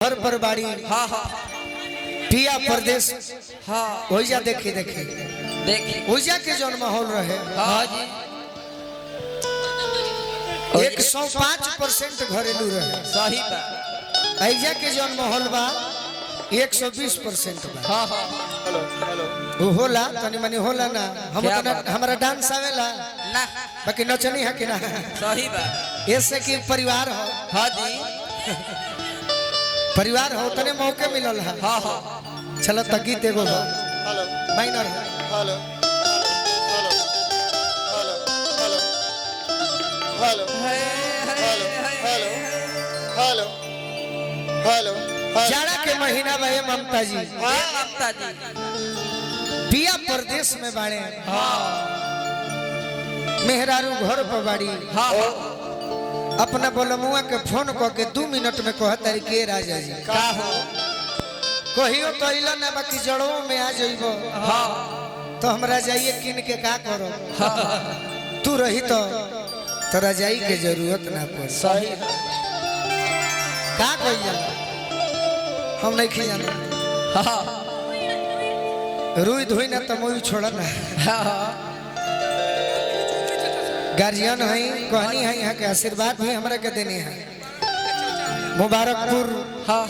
घर पर बाड़ी हाँ हाँ पिया परदेश हाँ ओइजा देखी देखी देखी ओइजा के जौन माहौल रहे हाँ जी 105% घरेलू रहे। सही बात। ऐजा के जौन माहौल बा 120% बा। हाँ हाँ वो होला तनी मनी होला ना हम क्या तो बात? हमारा डांस आवेला ना बाकी नचनी है कि ना सही बात। ऐसे कि परिवार हो हाँ जी परिवार हो तने मौके मिलल है। हाँ हाँ चलो त गीत एगो बा hello minor hello hello hello hello hello hello hello hello जाड़ा के महीना बा ये ममता जी ममता जी पिया परदेश में बाड़े हाँ मेहरारू घर पर बाड़ी हाँ अपना बोलमुआ के फोन क के 2 मिनट में कहता रे के राजा जी का हो कहियो कहिला ना बाकी जड़ों में आ जइबो हाँ तो हमरा जाइए किन के का करो तू रही तो तोरा जाई के जरूरत ना पड़े सही का कहिया हम नहीं खियाना हाँ रुई धुई ना तो मुई छोड़ा ना हाँ गार्जियन है कहनी है यहाँ के आशीर्वाद भी हमरा के देनी है। मुबारकपुर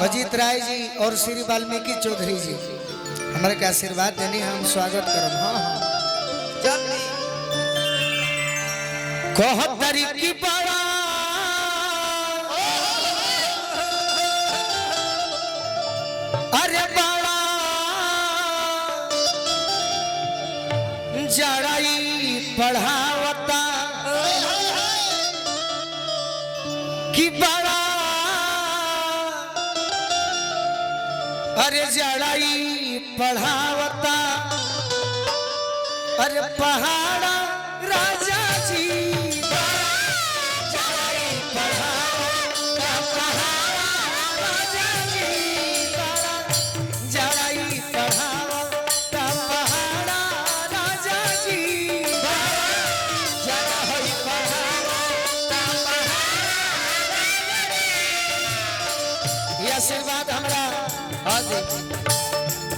अजीत राय जी और श्री वाल्मीकि चौधरी जी हमरा के आशीर्वाद देनी है हम स्वागत करब। हाँ हाँ जल्दी कहतरी की बड़ा अरे बड़ा जड़ाई पढ़ावता कि बड़ा अरे जड़ाई पढ़ावता अरे पहाड़ा राजा जी जड़ाई पढ़ावता पहाड़ा राजा जी जड़ाई पढ़ावता पहाड़ा राजा जी जड़ाई पढ़ावता ये आशीर्वाद हमरा हाँ जी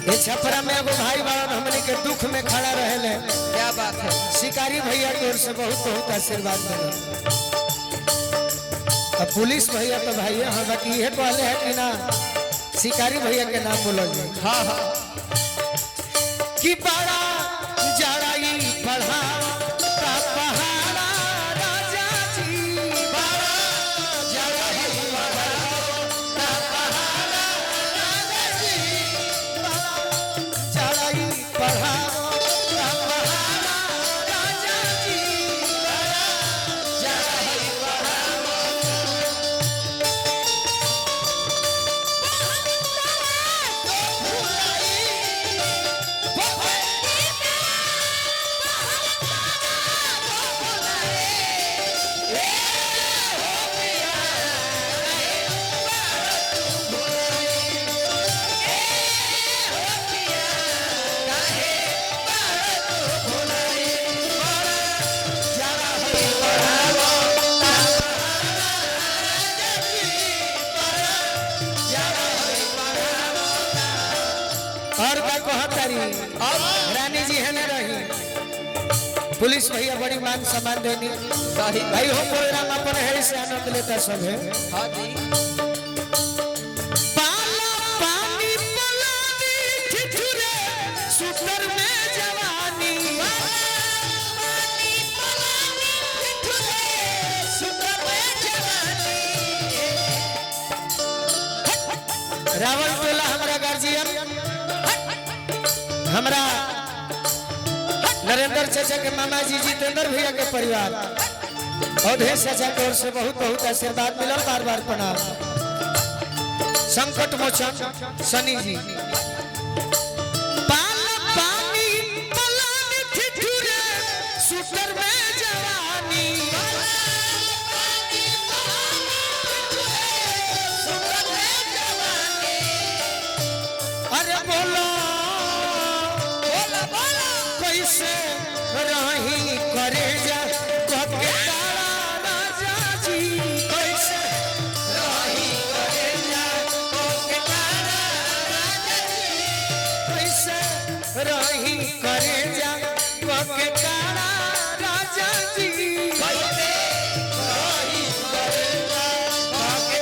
ये छपरा में एगो भाई बाड़न हमने के दुख में खड़ा रहले क्या बात है शिकारी भैया की ओर से बहुत बहुत आशीर्वाद मिला। अब पुलिस भैया तो भैया हाँ बाकी ये कहले है कि ना शिकारी भैया के नाम बोलो जी हाँ हाँ कि बड़ा जड़ाई पढ़ावता पहाड़ा राजा जी बड़ा जड़ाई पढ़ावता पहाड़ा राजा जी जड़ाई पढ़ावता पहाड़ा राजा जी जड़ाई और का कहतारी रानी जी है ना रही पुलिस भैया बड़ी मान सम्मान देनी सही भाई हो प्रोग्राम अपन है से आनंद लेता सब है। हाँ जी पाला पानी पलानी ठिठुरे सुतर में जवानी पानी पलानी ठिठुरे सुतर में जवानी रावल टोला हमारा गार्जियन हमरा नरेंद्र चाचा के मामा जी जितेंद्र भैया के परिवार अवधेश चाचा की ओर से बहुत बहुत आशीर्वाद मिलल बार बार प्रणाम। संकट मोचन सनी जी पाला पानी पलानी ठिठुरे सुतर में जवानी अरे बोलो कैसे रही करे जा के तारा राजा जी कैसे रही करे जा के काड़ा राजा जी कैसे कही करेला के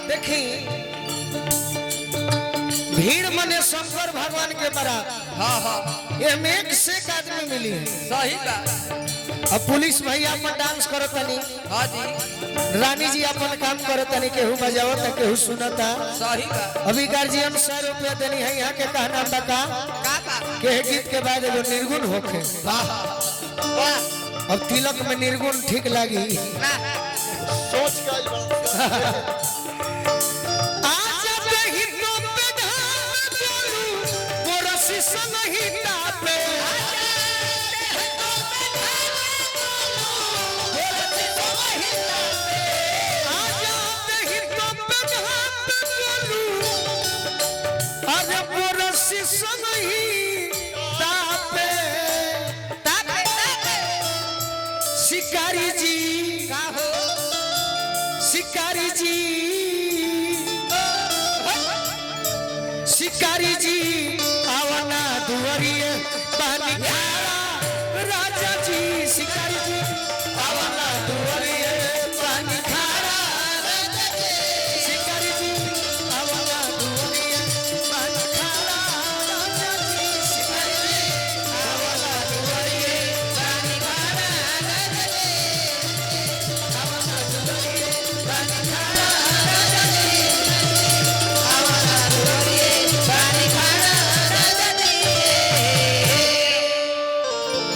देखी भीड़ मने शंकर भगवान के बारात हाँ हाँ ये में एक से एक आदमी मिली है। सही बात अब पुलिस भैया अपन डांस करो तनी, हाँ जी रानी जी अपन काम करो तनी, केहू बजावता केहू सुनता। सही बात अभी गार्जियन 100 रुपया देनी है यहाँ के कहना बता का बा के गीत के बाद एगो निर्गुण होके वाह अब तिलक में निर्गुण ठीक लगी। ना सोच के आई बड़ा आज देहि तो पे धाम बोलू मोर शीश नहीं